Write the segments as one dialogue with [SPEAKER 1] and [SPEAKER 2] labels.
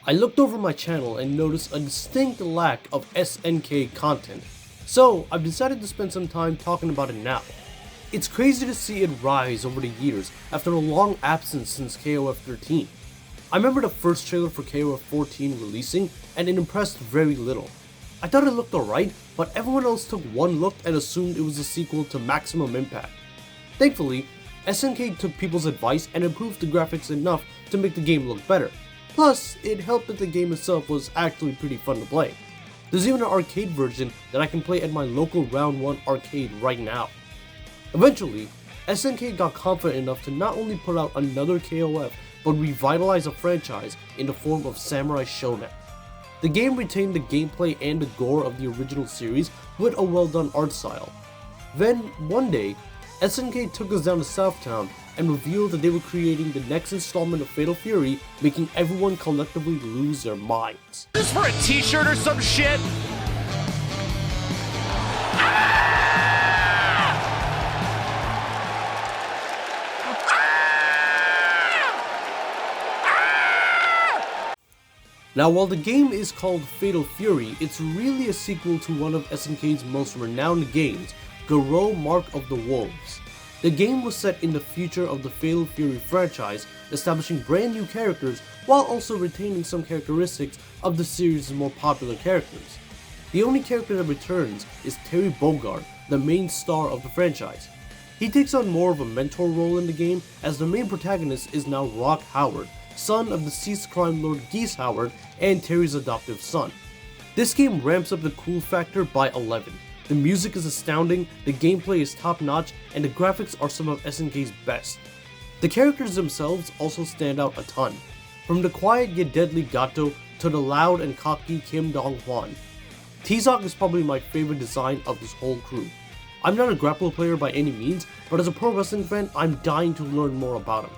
[SPEAKER 1] I looked over my channel and noticed a distinct lack of SNK content, so I've decided to spend some time talking about it now. It's crazy to see it rise over the years after a long absence since KOF 13. I remember the first trailer for KOF 14 releasing and it impressed very little. I thought it looked alright, but everyone else took one look and assumed it was a sequel to Maximum Impact. Thankfully, SNK took people's advice and improved the graphics enough to make the game look better. Plus, it helped that the game itself was actually pretty fun to play. There's even an arcade version that I can play at my local Round 1 arcade right now. Eventually, SNK got confident enough to not only put out another KOF, but revitalize a franchise in the form of Samurai Shodown. The game retained the gameplay and the gore of the original series with a well done art style. Then, one day, SNK took us down to Southtown and revealed that they were creating the next installment of Fatal Fury, making everyone collectively lose their minds.
[SPEAKER 2] Just for a t-shirt or some shit?
[SPEAKER 1] Now, while the game is called Fatal Fury, it's really a sequel to one of SNK's most renowned games, Garou Mark of the Wolves. The game was set in the future of the Fatal Fury franchise, establishing brand new characters while also retaining some characteristics of the series' more popular characters. The only character that returns is Terry Bogard, the main star of the franchise. He takes on more of a mentor role in the game, as the main protagonist is now Rock Howard, son of deceased crime lord Geese Howard and Terry's adoptive son. This game ramps up the cool factor by 11. The music is astounding, the gameplay is top notch, and the graphics are some of SNK's best. The characters themselves also stand out a ton, from the quiet yet deadly Gato to the loud and cocky Kim Dong-hwan. T-Zoc is probably my favorite design of this whole crew. I'm not a grappler player by any means, but as a pro wrestling fan, I'm dying to learn more about him.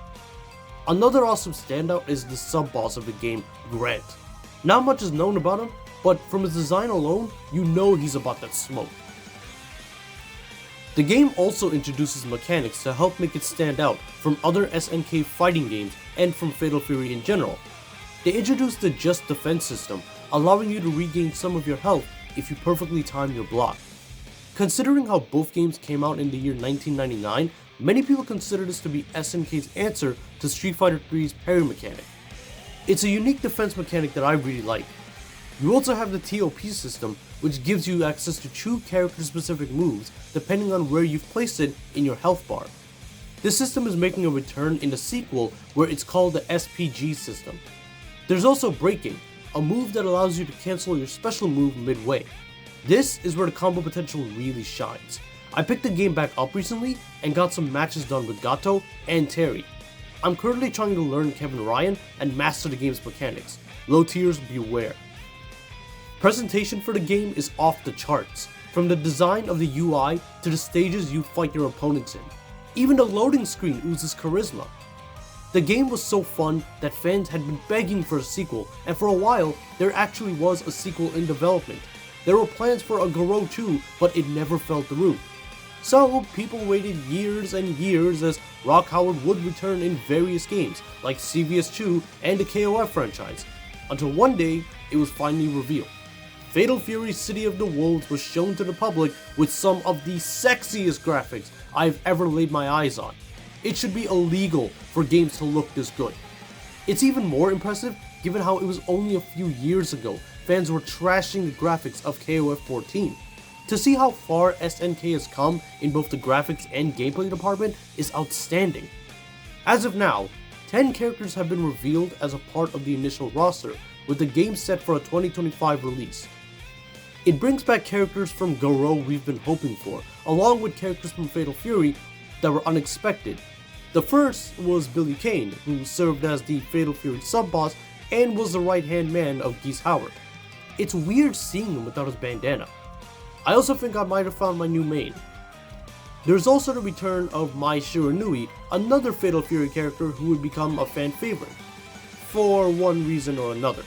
[SPEAKER 1] Another awesome standout is the sub-boss of the game, Grant. Not much is known about him, but from his design alone, you know he's about that smoke. The game also introduces mechanics to help make it stand out from other SNK fighting games and from Fatal Fury in general. They introduced the Just Defense system, allowing you to regain some of your health if you perfectly time your block. Considering how both games came out in the year 1999, many people consider this to be SNK's answer to Street Fighter 3's parry mechanic. It's a unique defense mechanic that I really like. You also have the TOP system, which gives you access to 2 character-specific moves depending on where you've placed it in your health bar. This system is making a return in the sequel, where it's called the SPG system. There's also Breaking, a move that allows you to cancel your special move midway. This is where the combo potential really shines. I picked the game back up recently and got some matches done with Gato and Terry. I'm currently trying to learn Kevin Ryan and master the game's mechanics. Low tiers beware. Presentation for the game is off the charts, from the design of the UI to the stages you fight your opponents in. Even the loading screen oozes charisma. The game was so fun that fans had been begging for a sequel, and for a while, there actually was a sequel in development. There were plans for a Garou 2, but it never fell through. So, people waited years and years as Rock Howard would return in various games, like CVS2 and the KOF franchise, until one day, it was finally revealed. Fatal Fury City of the Wolves was shown to the public with some of the sexiest graphics I've ever laid my eyes on. It should be illegal for games to look this good. It's even more impressive given how it was only a few years ago fans were trashing the graphics of KOF 14. To see how far SNK has come in both the graphics and gameplay department is outstanding. As of now, 10 characters have been revealed as a part of the initial roster, with the game set for a 2025 release. It brings back characters from Garou we've been hoping for, along with characters from Fatal Fury that were unexpected. The first was Billy Kane, who served as the Fatal Fury sub-boss and was the right-hand man of Geese Howard. It's weird seeing him without his bandana. I also think I might have found my new main. There's also the return of Mai Shiranui, another Fatal Fury character who would become a fan favorite, for one reason or another.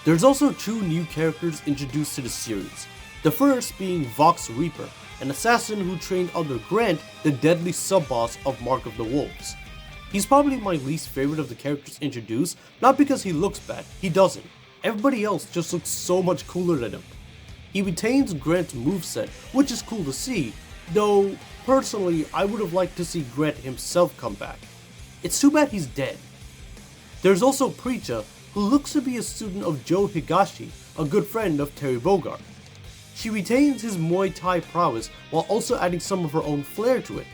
[SPEAKER 1] There's also 2 new characters introduced to the series, the first being Vox Reaper, an assassin who trained under Grant, the deadly sub-boss of Mark of the Wolves. He's probably my least favorite of the characters introduced, not because he looks bad, he doesn't. Everybody else just looks so much cooler than him. He retains Grant's moveset, which is cool to see, though personally I would have liked to see Grant himself come back. It's too bad he's dead. There's also Preacher, who looks to be a student of Joe Higashi, a good friend of Terry Bogard. She retains his Muay Thai prowess while also adding some of her own flair to it.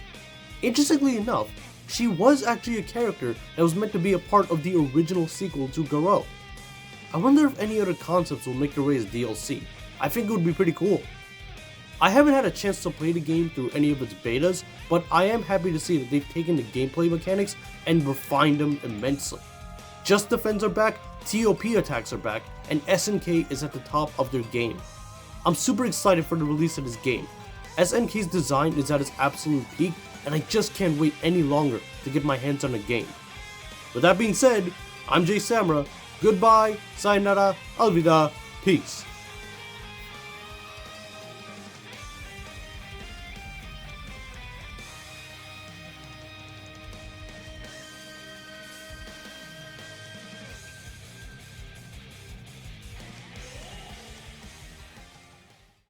[SPEAKER 1] Interestingly enough, she was actually a character that was meant to be a part of the original sequel to Garou. I wonder if any other concepts will make their way as DLC. I think it would be pretty cool. I haven't had a chance to play the game through any of its betas, but I am happy to see that they've taken the gameplay mechanics and refined them immensely. Just Defense are back, TOP attacks are back, and SNK is at the top of their game. I'm super excited for the release of this game. SNK's design is at its absolute peak, and I just can't wait any longer to get my hands on the game. With that being said, I'm Jay Samra. Goodbye, sayonara, alvida, peace.